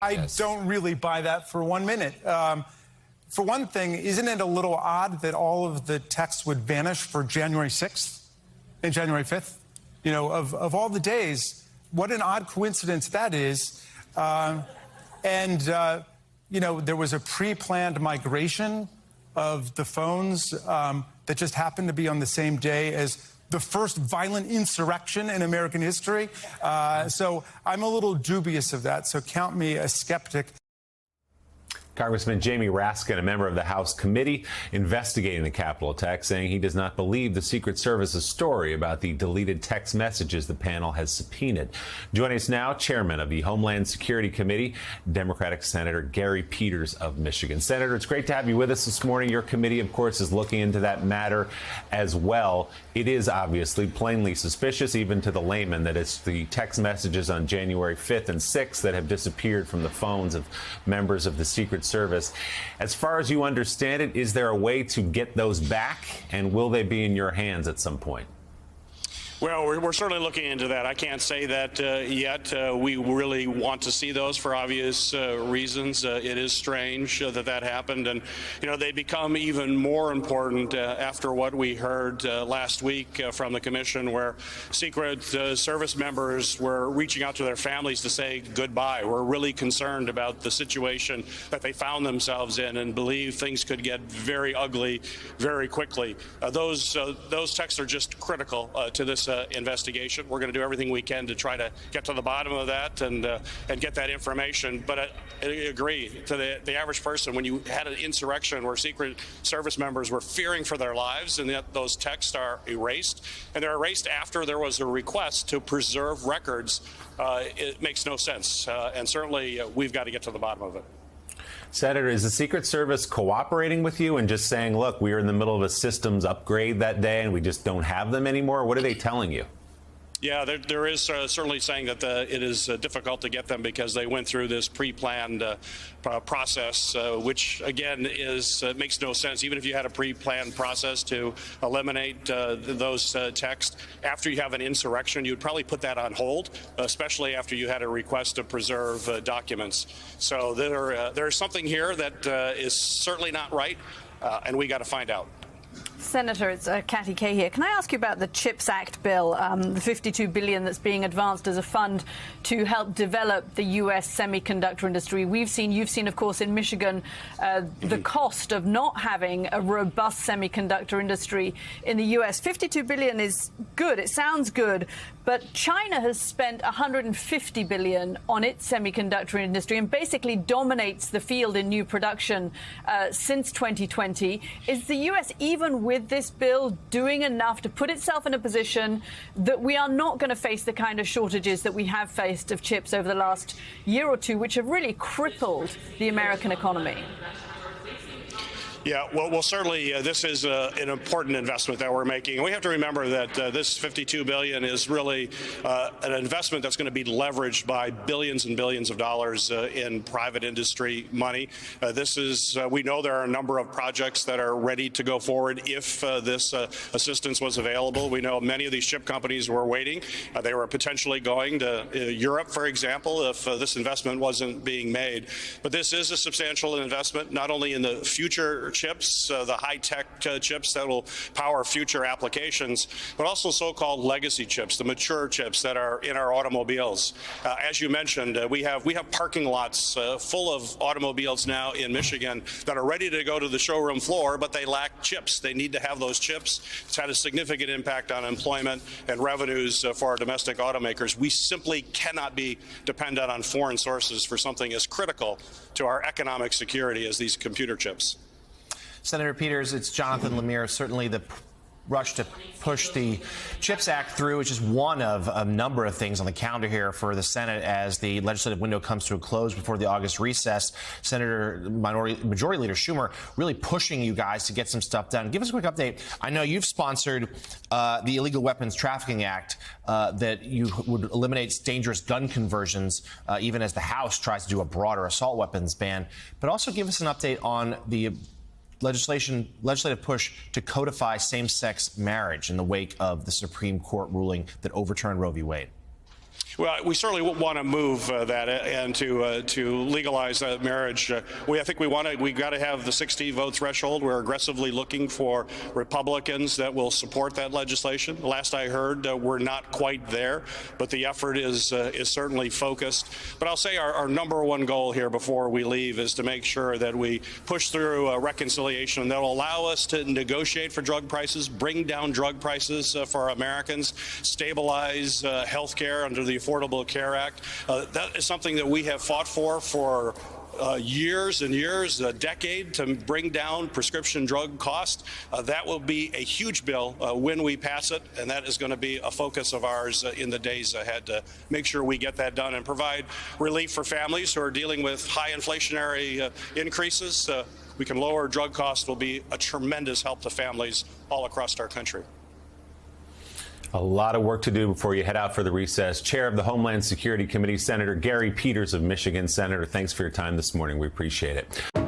I don't really buy that for 1 minute. For one thing, isn't it a little odd that all of the texts would vanish for January 6th and January 5th? You know, of all the days, what an odd coincidence that is. You know, there was a pre-planned migration of the phones that just happened to be on the same day as the first violent insurrection in American history. So I'm a little dubious of that. So count me a skeptic. Congressman Jamie Raskin, a member of the House committee investigating the Capitol attack, saying he does not believe the Secret Service's story about the deleted text messages the panel has subpoenaed. Joining us now, Chairman of the Homeland Security Committee, Democratic Senator Gary Peters of Michigan. Senator, it's great to have you with us this morning. Your committee, of course, is looking into that matter as well. It is obviously plainly suspicious, even to the layman, that it's the text messages on January 5th and 6th that have disappeared from the phones of members of the Secret Service. As far as you understand it, is there a way to get those back, and will they be in your hands at some point? Well, we're certainly looking into that. I can't say that yet. We really want to see those for obvious reasons. It is strange that happened, and you know, they become even more important after what we heard last week from the commission, where Secret Service members were reaching out to their families to say goodbye. We're really concerned about the situation that they found themselves in, and believe things could get very ugly very quickly. Those texts are just critical to this investigation. We're going to do everything we can to try to get to the bottom of that and get that information. But I agree, to the average person, when you had an insurrection where Secret Service members were fearing for their lives, and that those texts are erased, and they're erased after there was a request to preserve records, it makes no sense. And certainly we've got to get to the bottom of it. Senator, is the Secret Service cooperating with you and just saying, look, we were in the middle of a systems upgrade that day and we just don't have them anymore? What are they telling you? Yeah, there is certainly saying that it is difficult to get them because they went through this pre-planned process, which again makes no sense. Even if you had a pre-planned process to eliminate those texts after you have an insurrection, you'd probably put that on hold, especially after you had a request to preserve documents. So there's something here that is certainly not right, and we got to find out. Senator, it's Kathy Kay here. Can I ask you about the CHIPS Act bill, the $52 billion that's being advanced as a fund to help develop the U.S. semiconductor industry? You've seen, of course, in Michigan, the cost of not having a robust semiconductor industry in the U.S. $52 billion is good. It sounds good. But China has spent $150 billion on its semiconductor industry and basically dominates the field in new production since 2020. Is the U.S., even with this bill, doing enough to put itself in a position that we are not going to face the kind of shortages that we have faced of chips over the last year or two, which have really crippled the American economy? Yeah, well, certainly this is an important investment that we're making. We have to remember that this $52 billion is really an investment that's going to be leveraged by billions and billions of dollars in private industry money. We know there are a number of projects that are ready to go forward if this assistance was available. We know many of these chip companies were waiting. They were potentially going to Europe, for example, if this investment wasn't being made. But this is a substantial investment, not only in the future chips, the high-tech chips that will power future applications, but also so-called legacy chips, the mature chips that are in our automobiles. As you mentioned, we have parking lots full of automobiles now in Michigan that are ready to go to the showroom floor, but they lack chips. They need to have those chips. It's had a significant impact on employment and revenues for our domestic automakers. We simply cannot be dependent on foreign sources for something as critical to our economic security as these computer chips. Senator Peters, it's Jonathan Lemire. Certainly the rush to push the CHIPS Act through, which is one of a number of things on the calendar here for the Senate as the legislative window comes to a close before the August recess. Majority Leader Schumer really pushing you guys to get some stuff done. Give us a quick update. I know you've sponsored the Illegal Weapons Trafficking Act that you would eliminate dangerous gun conversions, even as the House tries to do a broader assault weapons ban. But also give us an update on the legislative push to codify same-sex marriage in the wake of the Supreme Court ruling that overturned Roe v. Wade. Well, we certainly want to move that and to legalize marriage. I think we got to have the 60 vote threshold. We're aggressively looking for Republicans that will support that legislation. Last I heard, we're not quite there, but the effort is certainly focused. But I'll say our number one goal here before we leave is to make sure that we push through a reconciliation that will allow us to negotiate for drug prices, bring down drug prices for Americans, stabilize health care under the Affordable Care Act. That is something that we have fought for years and years, a decade, to bring down prescription drug costs. That will be a huge bill when we pass it, and that is going to be a focus of ours in the days ahead to make sure we get that done and provide relief for families who are dealing with high inflationary increases. We can lower drug costs will be a tremendous help to families all across our country. A lot of work to do before you head out for the recess. Chair of the Homeland Security Committee, Senator Gary Peters of Michigan. Senator, thanks for your time this morning. We appreciate it.